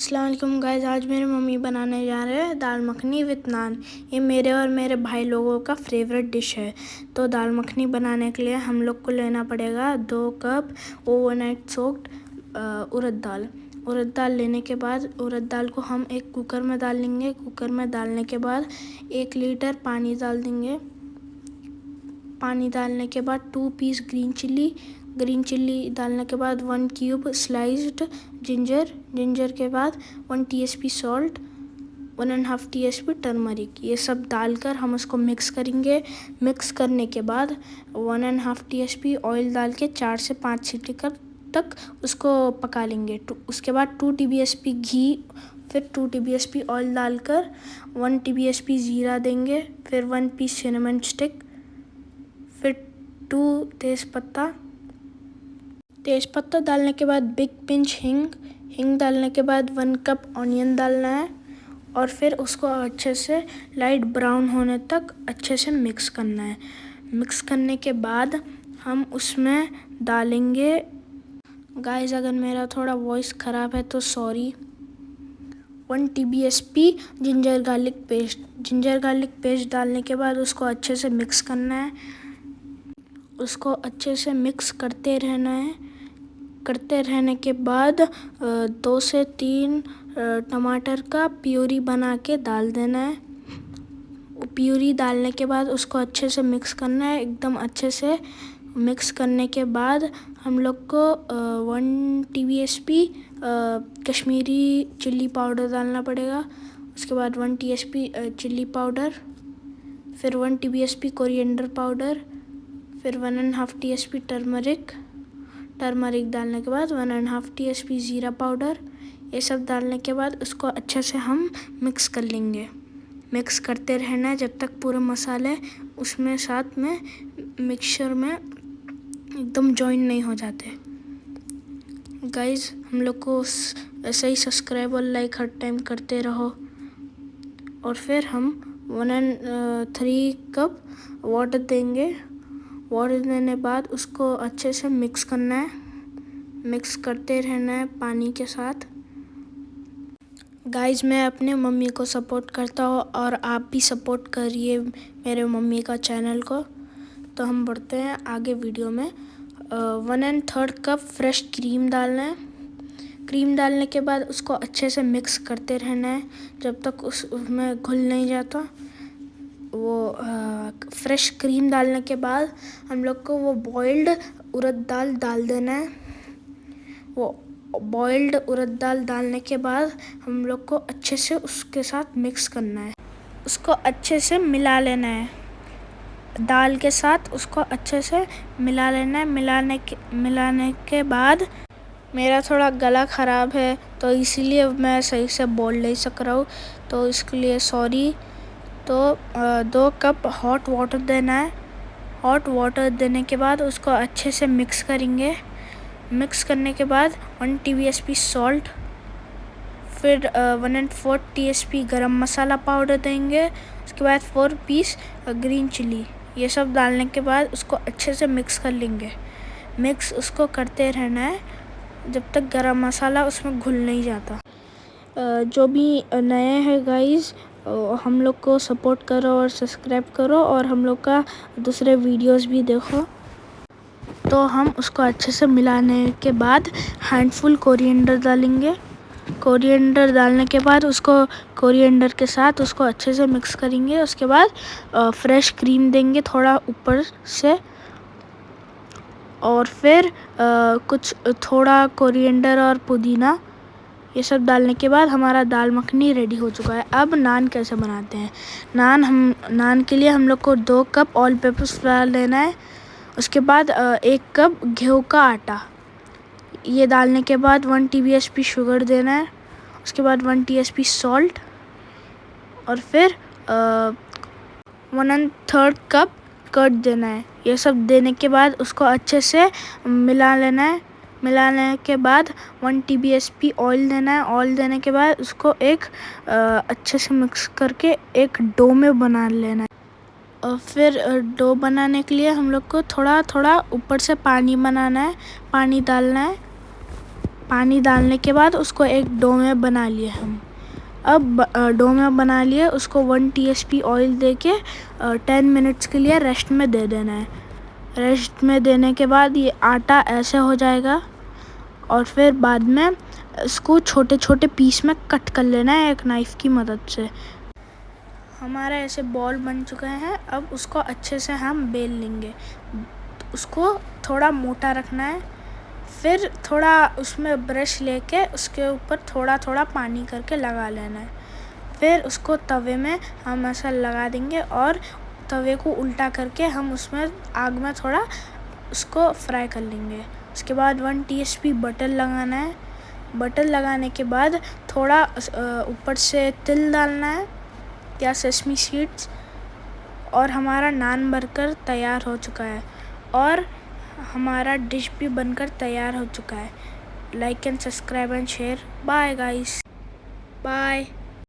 अस्सलाम वालेकुम गाइस, आज मेरी मम्मी बनाने जा रहे हैं दाल मखनी विद नान। ये मेरे और मेरे भाई लोगों का फेवरेट डिश है। तो दाल मखनी बनाने के लिए हम लोग को लेना पड़ेगा 2 कप ओवरनाइट सोक्ड उड़द दाल। उड़द दाल लेने के बाद उड़द दाल को हम एक कुकर में डाल लेंगे। कुकर में डालने के बाद 1 लीटर पानी डाल देंगे। पानी डालने के बाद 2 पीस ग्रीन चिल्ली डालने के बाद 1 क्यूब स्लाइस्ड जिंजर के बाद 1 टीएसपी सॉल्ट, 1.5 टीएसपी टर्मरिक, ये सब डालकर हम उसको मिक्स करेंगे। मिक्स करने के बाद 1.5 टीएसपी ऑयल डाल के 4 से 5 सीटी तक उसको पका लेंगे। उसके बाद 2 टीबीएसपी घी, फिर 2 टीबीएसपी ऑयल डालकर 1 टीबीएसपी जीरा देंगे, फिर 1 पीस सिनेमन स्टिक, फिर 2 तेज़पत्ता डालने के बाद बिग पिंच हिंग डालने के बाद 1 कप ऑनियन डालना है और फिर उसको अच्छे से लाइट ब्राउन होने तक अच्छे से मिक्स करना है। मिक्स करने के बाद हम उसमें डालेंगे, गाइस अगर मेरा थोड़ा वॉइस ख़राब है तो sorry, 1 tbsp ginger garlic paste डालने के बाद उसको अच्छे से मिक्स करना है। उसको अच्छे से मिक्स करते रहने के बाद 2 से 3 टमाटर का प्यूरी बना के डाल देना है। प्यूरी डालने के बाद उसको अच्छे से मिक्स करना है। एकदम अच्छे से मिक्स करने के बाद हम लोग को 1 टीबीएसपी कश्मीरी चिल्ली पाउडर डालना पड़ेगा। उसके बाद 1 टीएसपी चिल्ली पाउडर, फिर 1 टीबीएसपी कोरिएंडर पाउडर, फिर 1.5 टीएसपी टर्मरिक डालने के बाद 1.5 टीएसपी ज़ीरा पाउडर। ये सब डालने के बाद उसको अच्छे से हम मिक्स कर लेंगे। मिक्स करते रहना है जब तक पूरे मसाले उसमें साथ में मिक्सचर में एकदम जॉइन नहीं हो जाते। गाइस हम लोग को ऐसे ही सब्सक्राइब और लाइक हर टाइम करते रहो। और फिर हम 1.3 कप वाटर देंगे। वाटर देने बाद उसको अच्छे से मिक्स करना है, मिक्स करते रहना है पानी के साथ। गाइस मैं अपने मम्मी को सपोर्ट करता हूँ और आप भी सपोर्ट करिए मेरे मम्मी का चैनल को। तो हम बढ़ते हैं आगे वीडियो में। 1/3 कप फ्रेश क्रीम डालना है। क्रीम डालने के बाद उसको अच्छे से मिक्स करते रहना है जब तक उसमें घुल नहीं जाता। वो फ्रेश क्रीम डालने के बाद हम लोग को वो बॉइल्ड उड़द दाल डाल देना है। वो बॉइल्ड उड़द दाल डालने के बाद हम लोग को अच्छे से उसके साथ मिक्स करना है। उसको अच्छे से मिला लेना है, दाल के साथ उसको अच्छे से मिला लेना है। मिलाने के बाद मेरा थोड़ा गला ख़राब है तो इसीलिए मैं सही से बोल नहीं सक रहा हूँ, तो इसके लिए सॉरी। तो 2 कप हॉट वाटर देना है। हॉट वाटर देने के बाद उसको अच्छे से मिक्स करेंगे। मिक्स करने के बाद 1 टीबीएसपी सॉल्ट, फिर 1.4 टीएसपी गरम मसाला पाउडर देंगे। उसके बाद 4 पीस ग्रीन चिल्ली, ये सब डालने के बाद उसको अच्छे से मिक्स कर लेंगे। मिक्स उसको करते रहना है जब तक गरम मसाला उसमें घुल नहीं जाता। जो भी नए हैं गाइस, हम लोग को सपोर्ट करो और सब्सक्राइब करो और हम लोग का दूसरे वीडियोस भी देखो। तो हम उसको अच्छे से मिलाने के बाद हैंडफुल कोरिएंडर डालेंगे। कोरिएंडर डालने के बाद उसको कोरिएंडर के साथ उसको अच्छे से मिक्स करेंगे। उसके बाद फ्रेश क्रीम देंगे थोड़ा ऊपर से, और फिर कुछ थोड़ा कोरिएंडर और पुदीना, ये सब डालने के बाद हमारा दाल मखनी रेडी हो चुका है। अब नान कैसे बनाते हैं। नान के लिए हम लोग को 2 कप ऑल पर्पस फ्लावर लेना है। उसके बाद 1 कप गेहूं का आटा, ये डालने के बाद 1 टीबीएसपी शुगर देना है। उसके बाद 1 टीएसपी सॉल्ट और फिर 1/3 कप कर्ड देना है। ये सब देने के बाद उसको अच्छे से मिला लेना है। मिलाने के बाद 1 टीबीएसपी ऑयल देना है। ऑयल देने के बाद उसको एक अच्छे से मिक्स करके एक डो में बना लेना है। और फिर डो बनाने के लिए हम लोग को थोड़ा थोड़ा ऊपर से पानी बनाना है, पानी डालना है। पानी डालने के बाद उसको एक डो में बना लिए हम। अब डो में बना लिए, उसको 1 TSP ऑयल दे के 10 मिनट्स के लिए रेस्ट में दे देना है। रेस्ट में देने के बाद ये आटा ऐसे हो जाएगा और फिर बाद में इसको छोटे छोटे पीस में कट कर लेना है एक नाइफ़ की मदद से। हमारा ऐसे बॉल बन चुके हैं। अब उसको अच्छे से हम बेल लेंगे। उसको थोड़ा मोटा रखना है, फिर थोड़ा उसमें ब्रश लेके उसके ऊपर थोड़ा थोड़ा पानी करके लगा लेना है। फिर उसको तवे में हम ऐसा लगा देंगे और तवे को उल्टा करके हम उसमें आग में थोड़ा उसको फ्राई कर लेंगे। उसके बाद 1 TSP बटर लगाना है। बटर लगाने के बाद थोड़ा ऊपर से तिल डालना है या सेसमी सीड्स, और हमारा नान बर्गर तैयार हो चुका है और हमारा डिश भी बनकर तैयार हो चुका है। Like and subscribe and share. Bye guys, bye.